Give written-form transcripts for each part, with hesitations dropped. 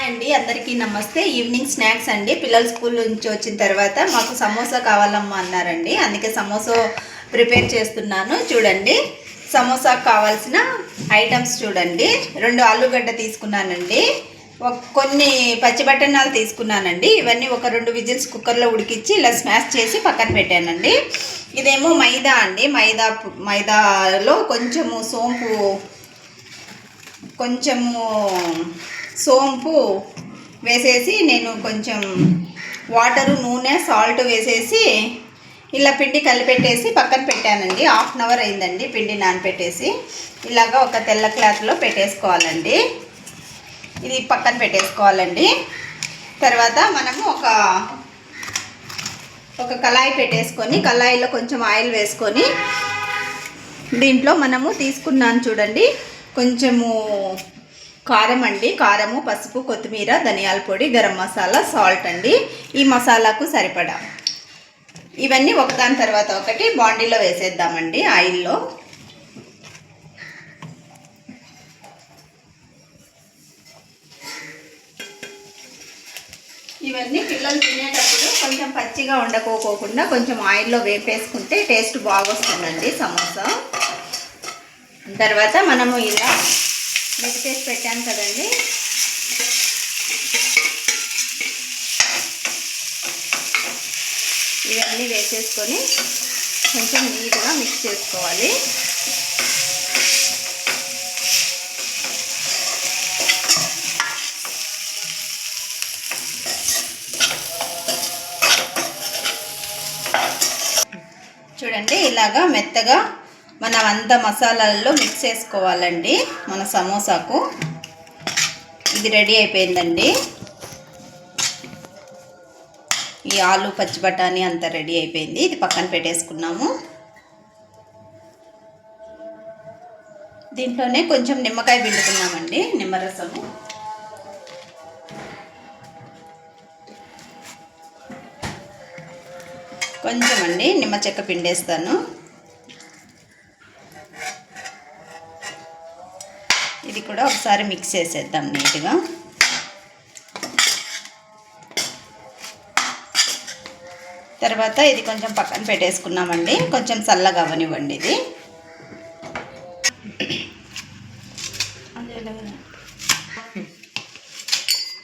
అండి అందరికీ నమస్తే. ఈవినింగ్ స్నాక్స్ అండి. పిల్లలు స్కూల్ నుంచి వచ్చిన తర్వాత మాకు సమోసా కావాలమ్మా అన్నారండి. అందుకే సమోసా ప్రిపేర్ చేస్తున్నాను. చూడండి, సమోసాకు కావాల్సిన ఐటమ్స్ చూడండి. 2 ఆలుగడ్డ తీసుకున్నానండి, కొన్ని పచ్చి బఠానీలు తీసుకున్నానండి. ఇవన్నీ ఒక 2 విజిల్స్ కుక్కర్లో ఉడికించి ఇలా స్మాష్ చేసి పక్కన పెట్టానండి. ఇదేమో మైదా అండి. మైదాలో కొంచెము సోంపు వేసేసి నేను కొంచెం వాటరు, నూనె, సాల్ట్ వేసేసి ఇలా పిండి కలిపెట్టేసి పక్కన పెట్టానండి. 1/2 అవర్ అయిందండి పిండి నానపెట్టేసి. ఇలాగా ఒక తెల్ల క్లాత్లో పెట్టేసుకోవాలండి. ఇది పక్కన పెట్టేసుకోవాలండి. తర్వాత మనము ఒక కళాయి పెట్టేసుకొని, కళాయిలో కొంచెం ఆయిల్ వేసుకొని, దీంట్లో మనము తీసుకున్నాను చూడండి కొంచెము కారం అండి. కారము, పసుపు, కొత్తిమీర, ధనియాల పొడి, గరం మసాలా, సాల్ట్ అండి. ఈ మసాలాకు సరిపడా ఇవన్నీ ఒకదాని తర్వాత ఒకటి బాండీలో వేసేద్దామండి ఆయిల్లో. ఇవన్నీ పిల్లలు తినేటప్పుడు కొంచెం పచ్చిగా ఉండకోకుండా కొంచెం ఆయిల్లో వేపేసుకుంటే టేస్ట్ బాగొస్తుందండి సమోసా. తర్వాత మనము ఇలా మిక్స్ చేసి పెట్టాను కదండి, ఇవన్నీ వేసేసుకొని కొంచెం నీట్గా మిక్స్ చేసుకోవాలి. చూడండి, ఇలాగా మెత్తగా మనం అంత మసాలాల్లో మిక్స్ చేసుకోవాలండి మన సమోసాకు. ఇది రెడీ అయిపోయిందండి. ఈ ఆలు, పచ్చి బఠానీ అంతా రెడీ అయిపోయింది. ఇది పక్కన పెట్టేసుకున్నాము. దీంట్లోనే కొంచెం నిమ్మకాయ పిండుకున్నామండి, నిమ్మరసము. కొంచెం అండి నిమ్మ చెక్క పిండేస్తాను. ఇది కూడా ఒకసారి మిక్స్ చేసేద్దాం నీట్గా. తర్వాత ఇది కొంచెం పక్కన పెట్టేసుకున్నామండి. కొంచెం చల్లగా అవ్వనివ్వండి ఇది.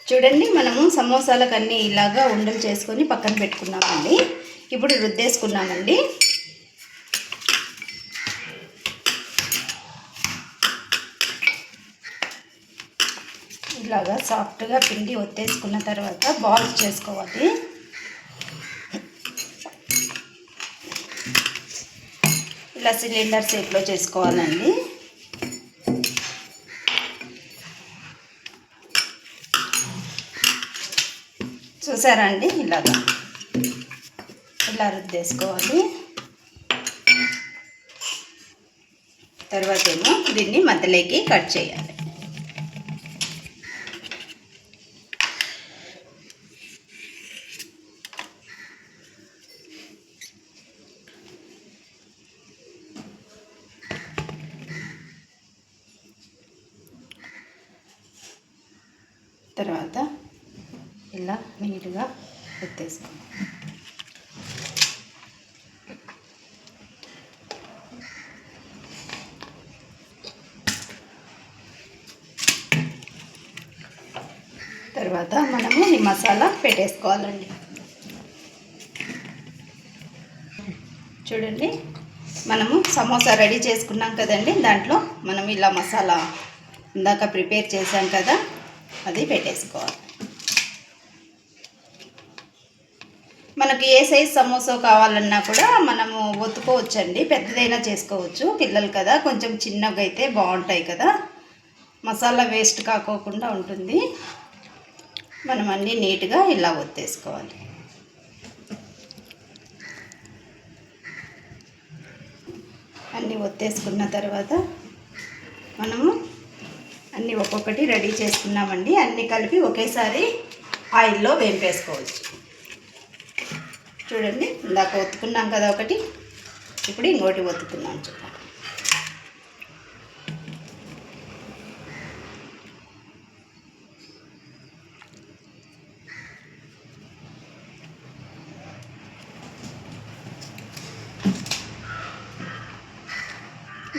చూడండి, మనము సమోసాలకు అన్నీ ఇలాగా ఉండలు చేసుకొని పక్కన పెట్టుకున్నామండి. ఇప్పుడు రుద్దేసుకున్నామండి. ఇలాగా సాఫ్ట్గా పిండి ఒత్తేసుకున్న తర్వాత బాల్స్ చేసుకోవాలి. ఇలా సిలిండర్ షేప్లో చేసుకోవాలండి. చూసారా అండి, ఇలా రుద్దేసుకోవాలి. తర్వాత ఏమో దీన్ని మధ్యలోకి కట్ చేయాలి. తర్వాత ఇలా నీట్గా ఎత్తేసుకోండి. తర్వాత మనము ఈ మసాలా పెట్టేసుకోవాలండి. చూడండి, మనము సమోసా రెడీ చేసుకున్నాం కదండి. దాంట్లో మనం ఇలా మసాలా ఇందాక ప్రిపేర్ చేసాం కదా, అది పెట్టేసుకోవాలి. మనకి ఏ సైజ్ సమోసా కావాలన్నా కూడా మనము ఒత్తుకోవచ్చండి. పెద్దదైనా చేసుకోవచ్చు. పిల్లలు కదా, కొంచెం చిన్నగా అయితే బాగుంటాయి కదా, మసాలా వేస్ట్ కాకోకుండా ఉంటుంది. మనం అన్నీ నీట్గా ఇలా ఒత్తేసుకోవాలి. అన్నీ ఒత్తేసుకున్న తర్వాత మనము అన్నీ ఒక్కొక్కటి రెడీ చేసుకున్నామండి. అన్నీ కలిపి ఒకేసారి ఆయిల్లో వేంపేసుకోవచ్చు. చూడండి, ఇందాక ఒత్తుకున్నాం కదా ఒకటి, ఇప్పుడు ఇంకోటి ఒత్తుకున్నాం చూడండి.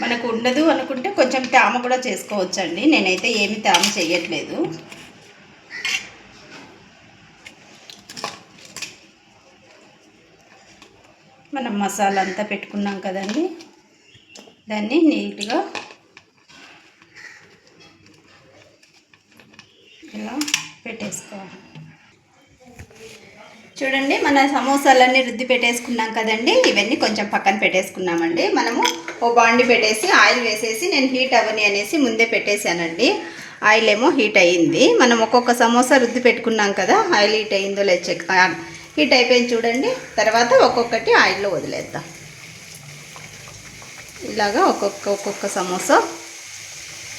మనకు ఉండదు అనుకుంటే కొంచెం తేమ కూడా చేసుకోవచ్చండి. నేనైతే ఏమి తేమ చేయట్లేదు. మనం మసాలా అంతా పెట్టుకున్నాం కదండి, దాన్ని నీట్గా ఇలా పెట్టేసుకోవాలి. చూడండి, మన సమోసాలన్నీ రుద్ది పెట్టేసుకున్నాం కదండి. ఇవన్నీ కొంచెం పక్కన పెట్టేసుకున్నామండి. మనము ఓ బాండి పెట్టేసి ఆయిల్ వేసేసి, నేను హీట్ అవ్వని అనేసి ముందే పెట్టేశానండి. ఆయిల్ ఏమో హీట్ అయ్యింది. మనం ఒక్కొక్క సమోసా రుద్ది పెట్టుకున్నాం కదా, ఆయిల్ హీట్ అయ్యిందో లేదు చెక్. హీట్ అయిపోయింది చూడండి. తర్వాత ఒక్కొక్కటి ఆయిల్లో వదిలేద్దాం. ఇలాగా ఒక్కొక్క సమోసా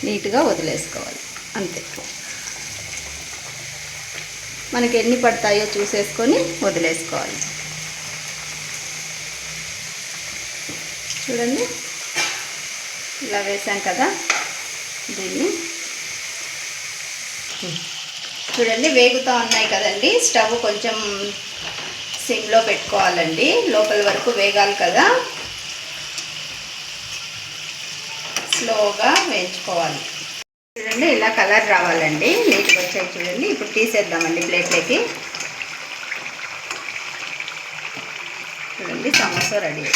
నీట్గా వదిలేసుకోవాలి, అంతే. మనకి ఎన్ని పడతాయో చూసేసుకొని వదిలేసుకోవాలి. చూడండి, ఇలా వేసాం కదా. దీన్ని చూడండి, వేగుతూ ఉన్నాయి కదండి. స్టవ్ కొంచెం సిమ్లో పెట్టుకోవాలండి, లోపల వరకు వేగాలి కదా. స్లోగా వేయించుకోవాలి. చూడండి, ఇలా కలర్ రావాలండి, నీట్గా వచ్చాయి చూడండి. ఇప్పుడు తీసేద్దామండి ప్లేట్లోకి. చూడండి, సమోసా రెడీ.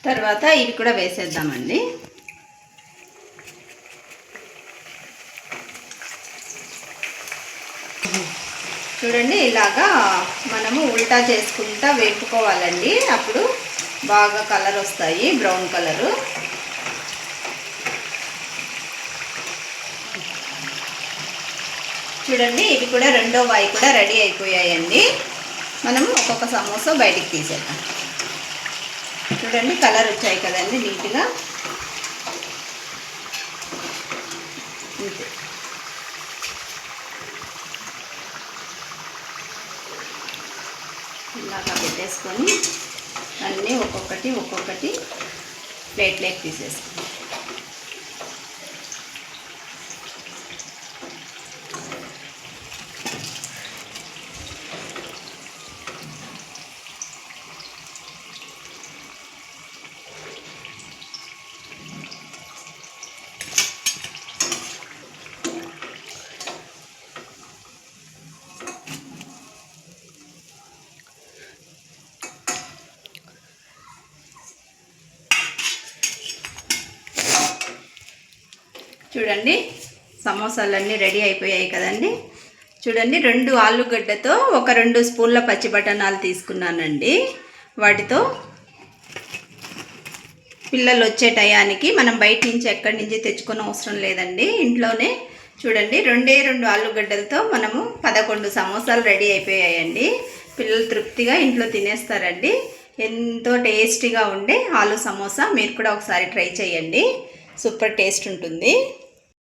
తర్వాత ఇవి కూడా వేసేద్దామండి. చూడండి, ఇలాగా మనము ఉల్టా చేసుకుంటా వేపుకోవాలండి. అప్పుడు బాగా కలర్ వస్తాయి, బ్రౌన్ కలరు. చూడండి, ఇవి కూడా రెండో వాయి కూడా రెడీ అయిపోయాయండి. మనము ఒక్కొక్క సమోసా బయటికి తీసేద్దాం. చూడండి, కలర్ వచ్చాయి కదండి నీట్గా. ఇలాగా పెట్టేసుకొని అన్నీ ఒక్కొక్కటి ప్లేట్లోకి తీసేసుకోండి. చూడండి, సమోసాలన్నీ రెడీ అయిపోయాయి కదండి. చూడండి, 2 ఆలుగడ్డతో ఒక 2 స్పూన్ల పచ్చి బఠానాలు తీసుకున్నానండి. వాటితో పిల్లలు వచ్చే టయానికి మనం బయట నుంచి ఎక్కడి నుంచి తెచ్చుకొని అవసరం లేదండి, ఇంట్లోనే. చూడండి, 2 ఆలుగడ్డలతో మనము 11 సమోసాలు రెడీ అయిపోయాయండి. పిల్లలు తృప్తిగా ఇంట్లో తినేస్తారండి. ఎంతో టేస్టీగా ఉండే ఆలు సమోసా మీరు కూడా ఒకసారి ట్రై చేయండి. సూపర్ టేస్ట్ ఉంటుంది.